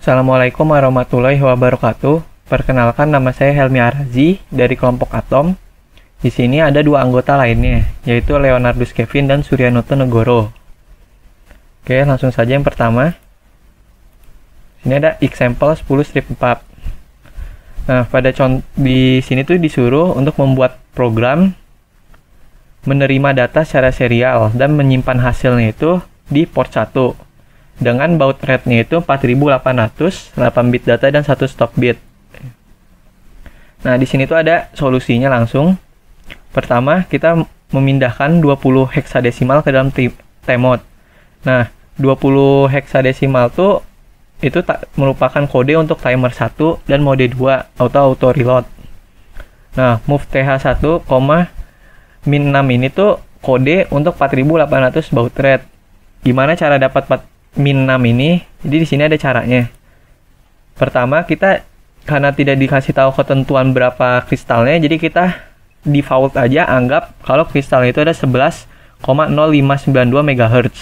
Assalamualaikum warahmatullahi wabarakatuh. Perkenalkan, nama saya Helmi Arazi dari kelompok Atom. Di sini ada dua anggota lainnya, yaitu Leonardus Kevin dan Suryanoto Negoro. Oke, langsung saja yang pertama. Sini ada example 10-4. Nah, di sini tuh disuruh untuk membuat program menerima data secara serial dan menyimpan hasilnya itu di port 1 dengan baud rate-nya itu 4800, 8 bit data dan 1 stop bit. Nah, di sini tuh ada solusinya langsung. Pertama, kita memindahkan 20 heksadesimal ke dalam T-mode. Nah, 20 heksadesimal tuh itu merupakan kode untuk timer 1 dan mode 2 auto reload. Nah, move TH1, min 6 ini tuh kode untuk 4800 baud rate. Gimana cara dapat min 6 ini? Jadi di sini ada caranya. Pertama, kita karena tidak dikasih tahu ketentuan berapa kristalnya, jadi kita default aja anggap kalau kristalnya itu ada 11,0592 MHz.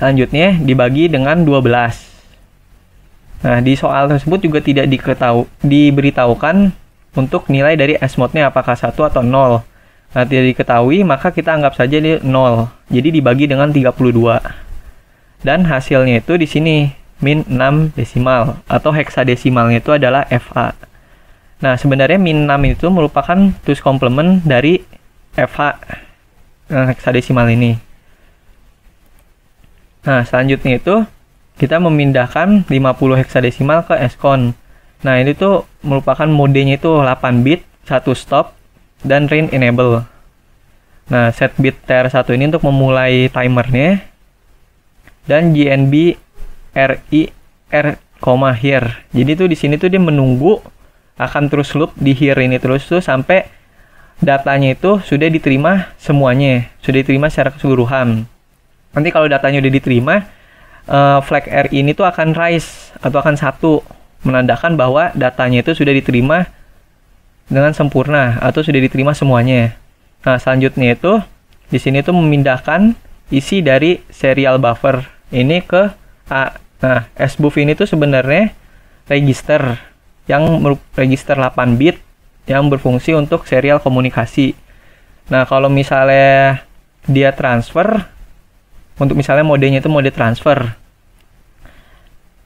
Selanjutnya dibagi dengan 12. Nah, di soal tersebut juga tidak diberitahukan untuk nilai dari S-mode-nya apakah 1 atau 0. Nah, tidak diketahui, maka kita anggap saja di 0. Jadi dibagi dengan 32. Dan hasilnya itu di sini min 6 desimal atau heksadesimalnya itu adalah FH. Nah, sebenarnya min 6 itu merupakan two's complement dari FH heksadesimal ini. Nah, selanjutnya itu kita memindahkan 50 heksadesimal ke SCON. Nah, ini tuh merupakan modenya itu 8 bit, 1 stop, dan rain enable. Nah, set bit TR1 ini untuk memulai timernya. Dan GNB RI R, here. Jadi tuh di sini tuh dia menunggu akan terus loop di here ini terus tuh sampai datanya itu sudah diterima semuanya, sudah diterima secara keseluruhan. Nanti kalau datanya udah diterima, flag RI ini tuh akan rise atau akan 1, menandakan bahwa datanya itu sudah diterima dengan sempurna atau sudah diterima semuanya. Nah, selanjutnya itu di sini tuh memindahkan isi dari serial buffer ini ke A. Nah, SBUF ini tuh sebenarnya register register 8 bit yang berfungsi untuk serial komunikasi. Nah, kalau misalnya dia transfer, untuk misalnya modenya itu mode transfer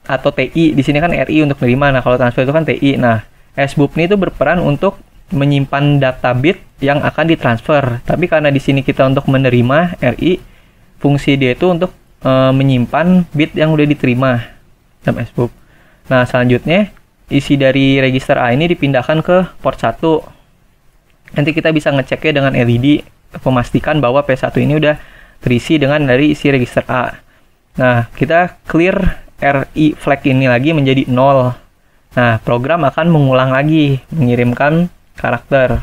atau TI, di sini kan RI untuk menerima. Nah, kalau transfer itu kan TI. Nah, SBUF ini itu berperan untuk menyimpan data bit yang akan ditransfer. Tapi karena di sini kita untuk menerima RI, fungsi dia itu untuk menyimpan bit yang udah diterima dalam SBUF. Nah, selanjutnya isi dari register A ini dipindahkan ke port 1. Nanti kita bisa ngeceknya dengan LED untuk memastikan bahwa P1 ini udah terisi dengan dari isi register A. Nah, kita clear RI flag ini lagi menjadi 0. Nah, program akan mengulang lagi mengirimkan karakter.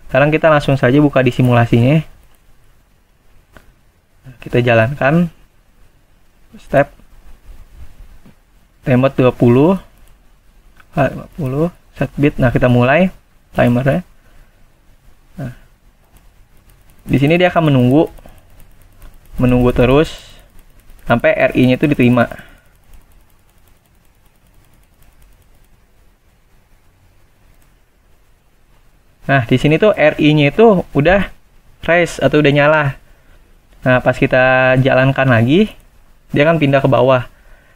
Sekarang kita langsung saja buka di simulasinya. Kita jalankan step T-mode 20 50 set bit. Nah, kita mulai timernya. Nah, di sini dia akan menunggu terus sampai RI-nya itu diterima. Nah, di sini tuh RI-nya itu udah rise atau udah nyala. Nah, pas kita jalankan lagi, dia akan pindah ke bawah.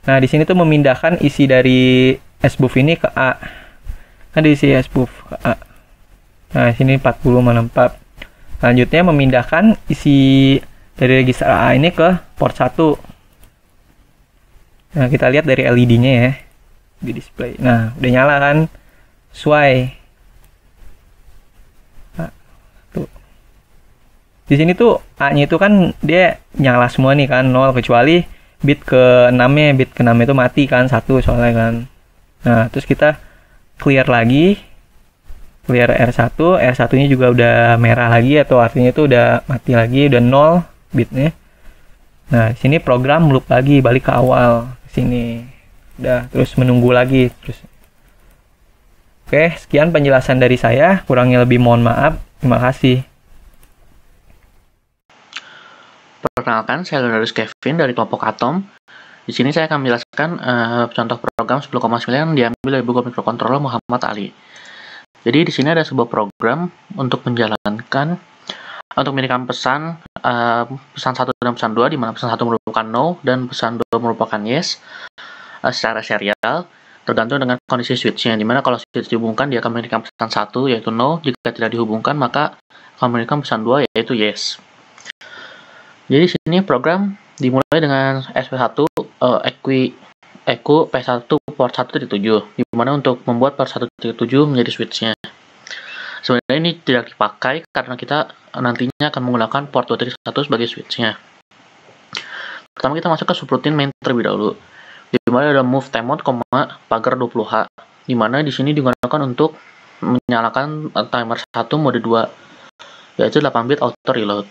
Nah, di sini tuh memindahkan isi dari SBUF ini ke A. Kan diisi SBUF ke A. Nah, sini 40 mana 4. Selanjutnya memindahkan isi dari register A ini ke port 1. Nah, kita lihat dari LED-nya ya di display. Nah, udah nyala kan? Sesuai. Nah, tuh. Di sini tuh A-nya itu kan dia nyala semua nih kan, 0 kecuali bit ke-6-nya. Bit ke-6 itu mati kan, 1 soalnya kan. Nah, terus kita clear lagi. Clear R1, R1-nya juga udah merah lagi atau artinya itu udah mati lagi, udah 0 bitnya. Nah, di sini program loop lagi balik ke awal sini. Udah, terus menunggu lagi terus. Oke, sekian penjelasan dari saya, kurangnya lebih mohon maaf. Terima kasih. Perkenalkan, saya Leonardus Kevin dari kelompok Atom. Di sini saya akan menjelaskan contoh program 10,9 diambil dari buku mikrokontroler Muhammad Ali. Jadi di sini ada sebuah program untuk menjalankan untuk mengirimkan pesan 1 dan pesan 2, di mana pesan 1 merupakan no dan pesan 2 merupakan yes secara serial, tergantung dengan kondisi switch-nya, di mana kalau switch dihubungkan dia akan mengirimkan pesan 1 yaitu no, jika tidak dihubungkan maka akan mengirimkan pesan 2 yaitu yes. Jadi di sini program dimulai dengan SP1 EQ P1 port 1.7, di mana untuk membuat port 1.7 menjadi switch-nya. Sebenarnya ini tidak dipakai karena kita nantinya akan menggunakan port 2.1 sebagai switch-nya. Pertama kita masuk ke subroutine main terlebih dahulu, di mana ada move timemode, pagar 20H, di mana di sini digunakan untuk menyalakan timer 1 mode 2, yaitu 8 bit auto reload.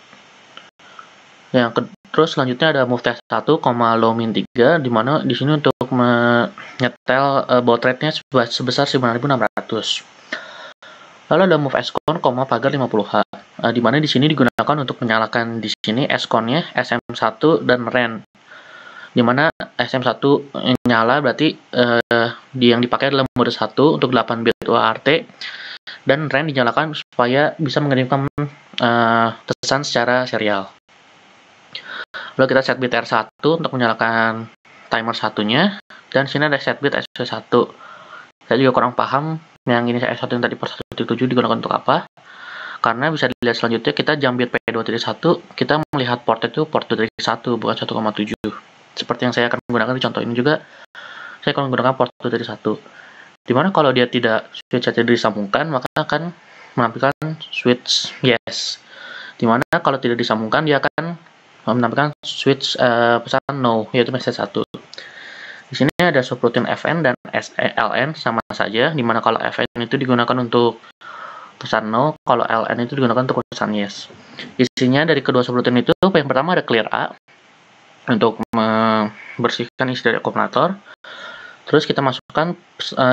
Terus selanjutnya ada move test 1, low min 3, di mana di sini untuk menyetel baud rate-nya sebesar 9600. Lalu ada move scon, pagar 50H, di mana di sini digunakan untuk menyalakan di sini scon-nya SM1 dan REN. Di mana SM1 nyala berarti yang dipakai adalah mode 1 untuk 8 bit UART, dan REN dinyalakan supaya bisa mengirimkan pesan secara serial. Lalu kita set bit R1 untuk menyalakan timer satunya, dan sini ada set bit SP1. Saya juga kurang paham yang ini S1 yang tadi port 1.7 digunakan untuk apa, karena bisa dilihat selanjutnya kita jump bit P2.1, kita melihat port itu port 2.1 bukan 1,7. Seperti yang saya akan menggunakan di contoh ini juga, saya akan menggunakan port 2.1, dimana kalau dia tidak switch tidak disambungkan maka akan menampilkan switch yes, dimana kalau tidak disambungkan dia akan menampilkan switch pesan no, yaitu message 1. Di sini ada subroutine FN dan LN sama saja, dimana kalau FN itu digunakan untuk pesan no, kalau LN itu digunakan untuk pesan yes. Isinya dari kedua subroutine itu, yang pertama ada clear A untuk membersihkan isi dari akumulator. Terus kita masukkan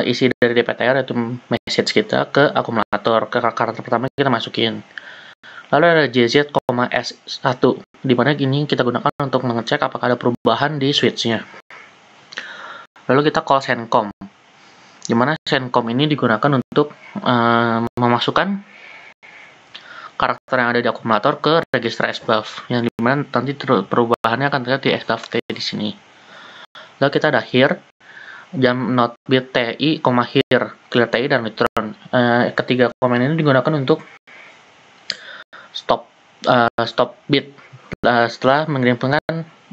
isi dari DPTR yaitu message kita ke akumulator, ke karakter pertama kita masukin. Lalu ada JZ, S1, di mana ini kita gunakan untuk mengecek apakah ada perubahan di switch-nya. Lalu kita call SendCom, di mana SendCom ini digunakan untuk memasukkan karakter yang ada di akumulator ke register SBUF, yang dimana nanti perubahannya akan terlihat di SBUF T di sini. Lalu kita ada here, jam not bit TI, here, clear TI dan return. Ketiga komen ini digunakan untuk stop bit setelah mengirimkan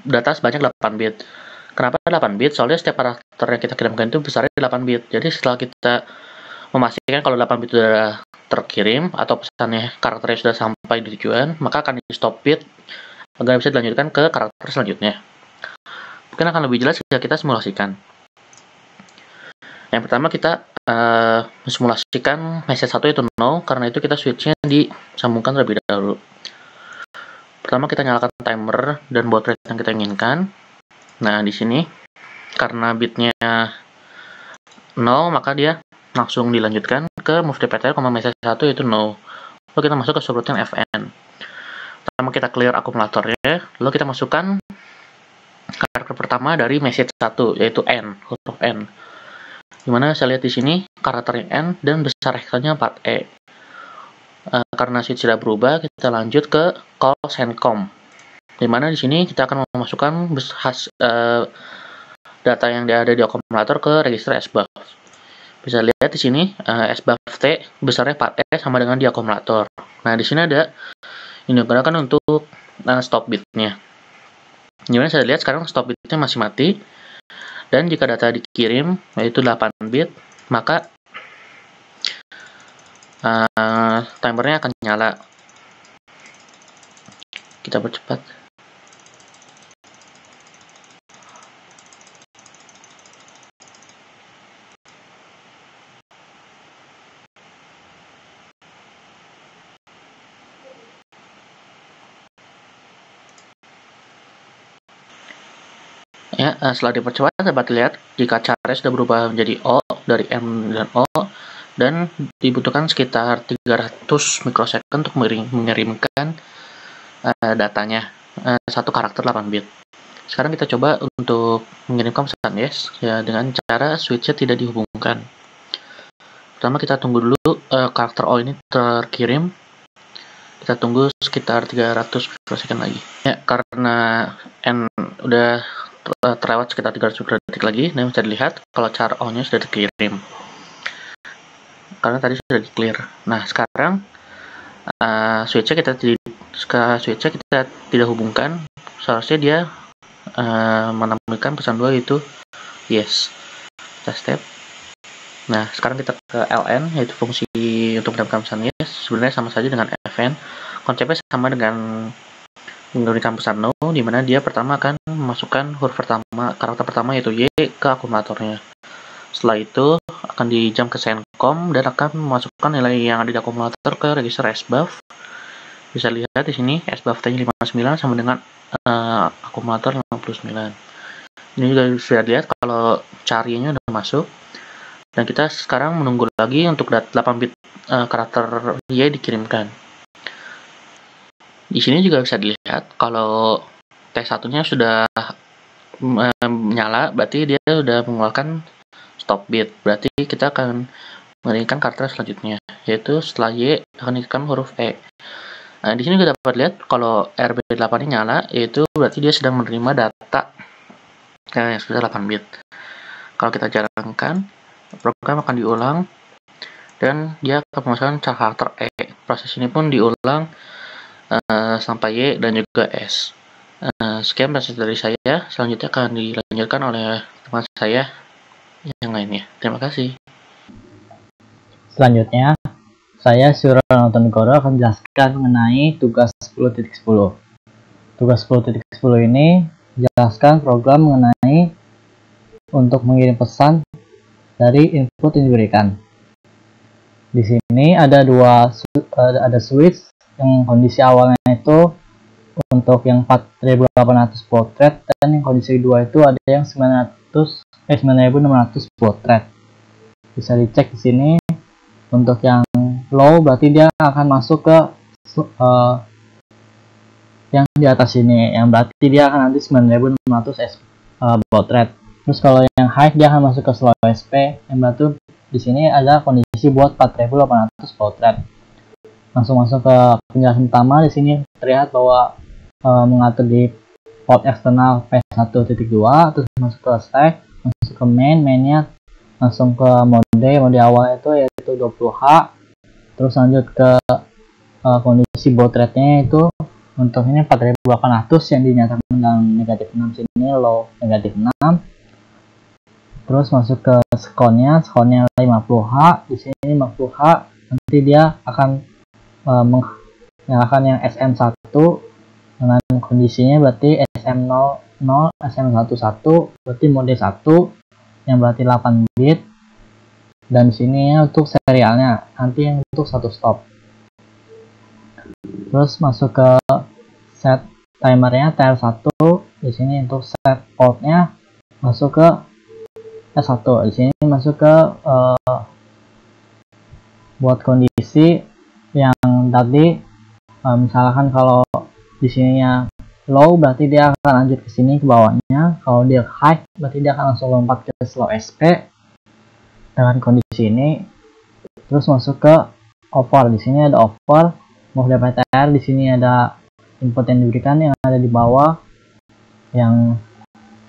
data sebanyak 8 bit. Kenapa 8 bit? Soalnya setiap karakter yang kita kirimkan itu besarnya 8 bit. Jadi setelah kita memastikan kalau 8 bit sudah terkirim atau pesannya karakternya sudah sampai di tujuan, maka akan di stop bit agar bisa dilanjutkan ke karakter selanjutnya. Mungkin akan lebih jelas jika kita simulasikan. Yang pertama kita mensimulasikan message 1 itu no, karena itu kita switch-nya disambungkan terlebih dahulu. Pertama kita nyalakan timer dan baud rate yang kita inginkan. Nah, di sini karena bitnya 0, maka dia langsung dilanjutkan ke move DPTR, message 1 yaitu no. Lalu kita masuk ke subroutine FN. Pertama kita clear akumulatornya, lalu kita masukkan karakter pertama dari message 1 yaitu N, huruf N. Dimana saya lihat di sini karakternya N dan besar hexanya 4E. Karena switch sudah berubah, kita lanjut ke call SendCom. Dimana di sini kita akan memasukkan data yang ada di akumulator ke register SBUF. Bisa lihat di sini SBUF T besarnya 4E sama dengan di akumulator. Nah, di sini ada ini digunakan untuk stop bitnya. Dimana saya lihat sekarang stop bitnya masih mati. Dan jika data dikirim yaitu 8 bit, maka timernya akan nyala. Kita percepat. Ya, setelah dipercepat dapat lihat jika caranya sudah berubah menjadi O, dari M dan O, dan dibutuhkan sekitar 300 mikrosecond untuk mengirimkan datanya, satu karakter 8 bit. Sekarang kita coba untuk mengirimkan pesan yes ya dengan cara switch-nya tidak dihubungkan. Pertama kita tunggu dulu karakter O ini terkirim. Kita tunggu sekitar 300 mikrosecond lagi. Ya, karena N udah terlewat sekitar 300 detik lagi, dan bisa dilihat kalau char O-nya sudah dikirim. Karena tadi sudah di-clear. Nah, sekarang switch-nya kita tidak hubungkan. Seharusnya dia menampilkan pesan 2 yaitu yes. Kita step. Nah, sekarang kita ke ln, yaitu fungsi untuk mendapatkan pesan yes. Sebenarnya sama saja dengan fn. Konsepnya sama dengan memberikan pesan no, di mana dia pertama akan memasukkan huruf pertama, karakter pertama yaitu y ke akumulatornya. Setelah itu akan di-jump ke sencom dan akan memasukkan nilai yang ada di akumulator ke register sbuff. Bisa lihat di sini sbuff T-nya 59 sama dengan akumulator 59. Ini juga bisa dilihat kalau carinya udah masuk. Dan kita sekarang menunggu lagi untuk 8 bit karakter Y dikirimkan. Di sini juga bisa dilihat kalau T1-nya sudah menyala, berarti dia sudah mengeluarkan stop bit. Berarti kita akan mengirimkan karakter selanjutnya, yaitu setelah Y akan dikirimkan huruf E. Nah, di sini kita dapat lihat kalau RB8 ini nyala, yaitu berarti dia sedang menerima data yang sudah 8 bit. Kalau kita jalankan, program akan diulang dan dia akan memasukkan karakter E. Proses ini pun diulang sampai Y dan juga S. Sekian proses dari saya. Selanjutnya akan dilanjutkan oleh teman saya yang lainnya. Terima kasih. Selanjutnya, saya Suranto Negoro akan menjelaskan mengenai tugas 10.10. Tugas 10.10 ini menjelaskan program mengenai untuk mengirim pesan dari input yang diberikan. Di sini ada switch yang kondisi awalnya itu untuk yang 4800 baud rate, dan yang kondisi kedua itu ada yang 9600 baud rate. Bisa dicek di sini. Untuk yang low berarti dia akan masuk ke yang di atas ini, yang berarti dia akan nanti 9600 baud rate. Terus kalau yang high dia akan masuk ke slow SP, yang berarti di sini ada kondisi buat 4800 baud rate. Langsung masuk ke penjelasan pertama. Di sini terlihat bahwa mengatur di port eksternal P1.2, terus masuk ke stack, masuk ke mainnya langsung ke mode awal itu yaitu 20H, terus lanjut ke kondisi baud rate-nya itu untuk ini 4800 yang dinyatakan dengan negatif 6, sini low negatif 6. Terus masuk ke skonnya 50H, di sini 50H nanti dia akan menyalakan yang SM1 dengan kondisinya berarti SM00, SM11 berarti mode 1 yang berarti 8 bit, dan di sini untuk serialnya nanti yang untuk satu stop. Terus masuk ke set timernya TL1, di sini untuk set portnya masuk ke S1, di sini masuk ke buat kondisi yang tadi misalkan kalau di sininya low berarti dia akan lanjut ke sini ke bawahnya, kalau dia high berarti dia akan langsung lompat ke slow SP dengan kondisi ini. Terus masuk ke over, di sini ada over move DPTR, di sini ada input yang diberikan yang ada di bawah yang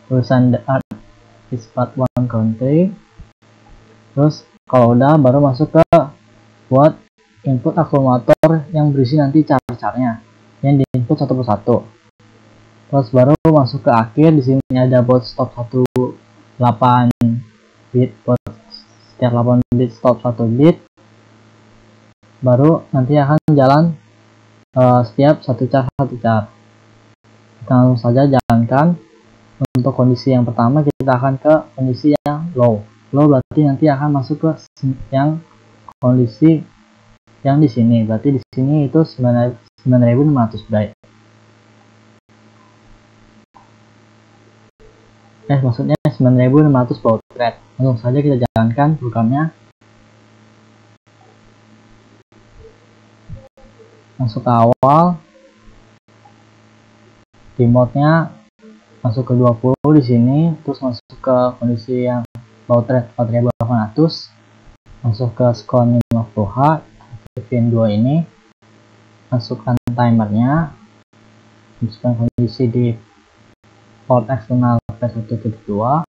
tulisan the art is part 1 country. Terus kalau udah baru masuk ke buat input akumulator yang berisi nanti char-charnya yang di input satu persatu. Terus baru masuk ke akhir, di sini ada baud stop 8 bit, baud setiap 8 bit stop 1 bit. Baru nanti akan jalan setiap satu char. Kita langsung saja jalankan. Untuk kondisi yang pertama kita akan ke kondisi yang low. Low berarti nanti akan masuk ke yang kondisi yang di sini. Berarti di sini itu 9600 byte. Maksudnya 9600 baud rate. Langsung saja kita jalankan programnya. Masuk ke awal, di mode-nya masuk ke 20 di sini, terus masuk ke kondisi yang baud rate 4800, masuk ke skon 50H, aktifin 2 ini, masukkan timernya, masukkan kondisi di port eksternal P1.2.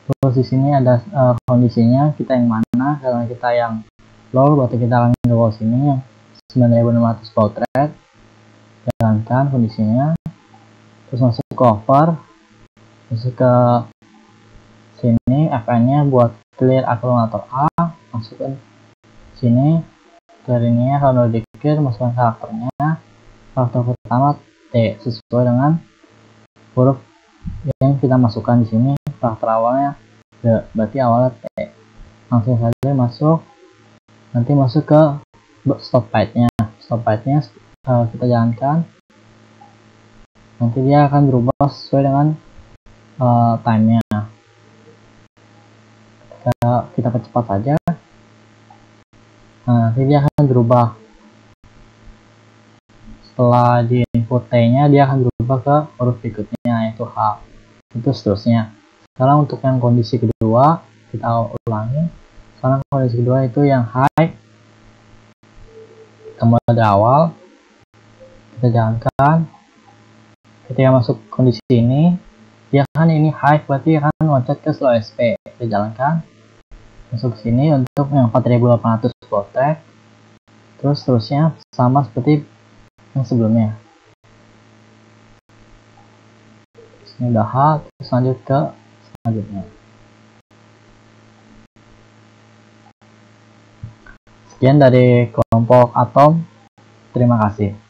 Terus di sini ada kondisinya kita yang mana, karena kita yang low berarti kita akan ke sini yang 9600 baud rate, jalankan kondisinya, terus masuk ke over, masuk ke sini FN-nya buat clear akumulator A, masukkan sini clear ininya. Kalau udah di clear, masukkan karakternya, karakter pertama T sesuai dengan huruf yang kita masukkan di sini. Karakter awalnya D, berarti awalnya T. Langsung saja masuk, nanti masuk ke stop byte-nya. Stop byte-nya kita jalankan, nanti dia akan berubah sesuai dengan time-nya. Kita percepat saja, nah, nanti dia akan berubah. Setelah di input T-nya, dia akan berubah ke huruf berikutnya, yaitu H. Itu seterusnya. Sekarang untuk yang kondisi kedua, kita ulangi. Sekarang kondisi kedua itu yang high. Kita mulai dari awal, kita jalankan. Ketika masuk kondisi ini, dia kan ini high, berarti akan loncat ke slow SP. Kita jalankan, masuk ke sini untuk yang 4800 baud rate. Terus seterusnya sama seperti yang sebelumnya. Ini udah H, terus lanjut ke selanjutnya. Sekian dari kelompok atom. Terima kasih.